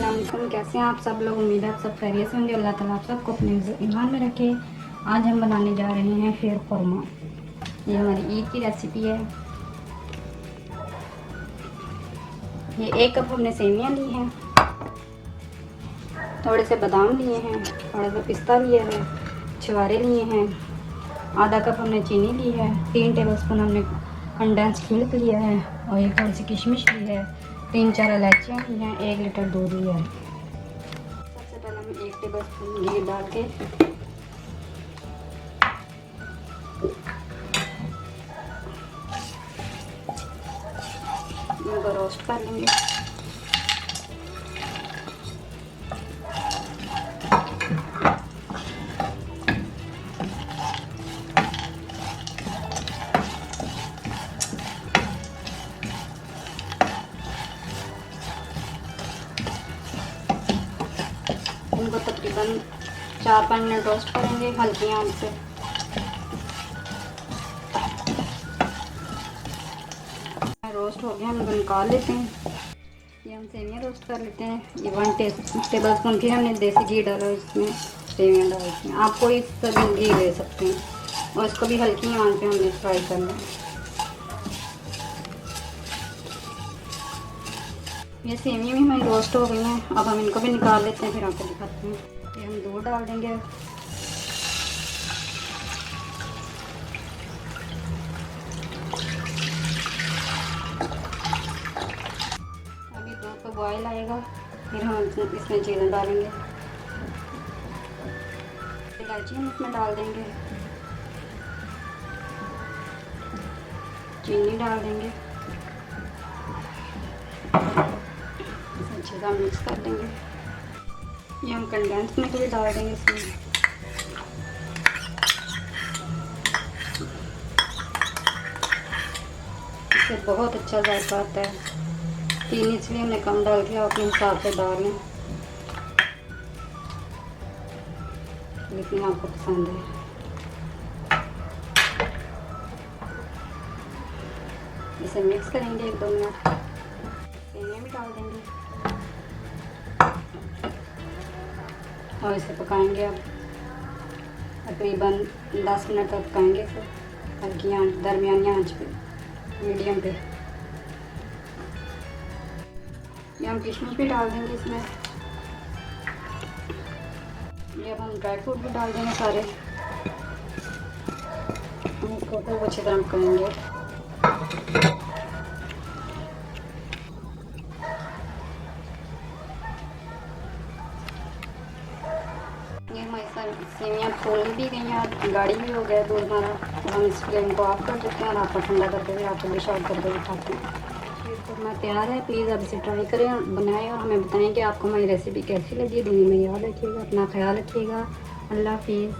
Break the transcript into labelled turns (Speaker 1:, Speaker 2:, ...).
Speaker 1: अस्सलाम वालेकुम। कैसे हैं आप सब लोग? उम्मीद है आप सब खैरियत से होंगे। अल्लाह ताला आप सबको अपने ईमान में रखे। आज हम बनाने जा रहे हैं शीर खुरमा। ये हमारी ईद की रेसिपी है। ये 1 कप हमने सेवियाँ ली हैं, थोड़े से बादाम लिए हैं, थोड़ा सा पिस्ता लिया है, छुहारे लिए हैं, आधा कप हमने चीनी ली है, 3 टेबलस्पून हमने कंडेंस मिल्क लिया है और ये थोड़ी सी किशमिश ली है, 3-4 इलायचियाँ ली हैं, 1 लीटर दूध लिया है। सबसे पहले हम 1 टेबलस्पून घी डाल के इनको रोस्ट कर लेंगे। इनको तकरीबन 4-5 मिनट रोस्ट करेंगे हल्की आंच से। रोस्ट हो गया, हम इनको निकाल लेते हैं। ये हम सेवियाँ रोस्ट कर लेते हैं। ये 1 टेबलस्पून फिर हमने देसी घी डाला, इसमें सेवियाँ डालते हैं। आप कोई सा घी ले सकते हैं और इसको भी हल्की आंच पे हमने फ्राई करना है। ये सेवियाँ भी हमारी रोस्ट हो गई हैं, अब हम इनको भी निकाल लेते हैं, फिर आपको दिखाते हैं। ये हम दूध डाल देंगे। अभी दूध को बॉयल आएगा, फिर हम इसमें चीज़ें डालेंगे। इलायची हम इसमें डाल देंगे, चीनी डाल देंगे, अच्छे से मिक्स कर देंगे। ये हम कंडेंस मिल्क भी डाल देंगे इसमें। इससे बहुत अच्छा जायका आता है। चीनी इसलिए हमने कम डाल दिया, अपने हिसाब से डाल लें जितनी आपको पसंद है। इसे मिक्स करेंगे 1-2 मिनट। सेवियाँ भी डाल देंगे और इसे पकाएंगे। अब तकरीबन 10 मिनट तक पकाएंगे इसे हल्की आंच, दरमियानी आंच पे, मीडियम पे। ये हम किशमिश भी डाल देंगे इसमें। ये अब हम ड्राई फ्रूट भी डाल देंगे सारे। इसको खूब अच्छी तरह पकाएंगे। ये हमारी सेवियाँ फूल भी गई हैं, गाढ़ी भी हो गया दूध हमारा। तो हम इस फ्लेम को ऑफ कर देते हैं और आपको ठंडा करके फिर आपको डिश आउट करके दिखाते हैं। खुरमा तैयार है। प्लीज़ आप इसे ट्राई करें, बनाएं और हमें बताएं कि आपको हमारी रेसिपी कैसी लगी। दुनिया में याद रखिएगा, अपना ख्याल रखिएगा। अल्लाह हाफिज़।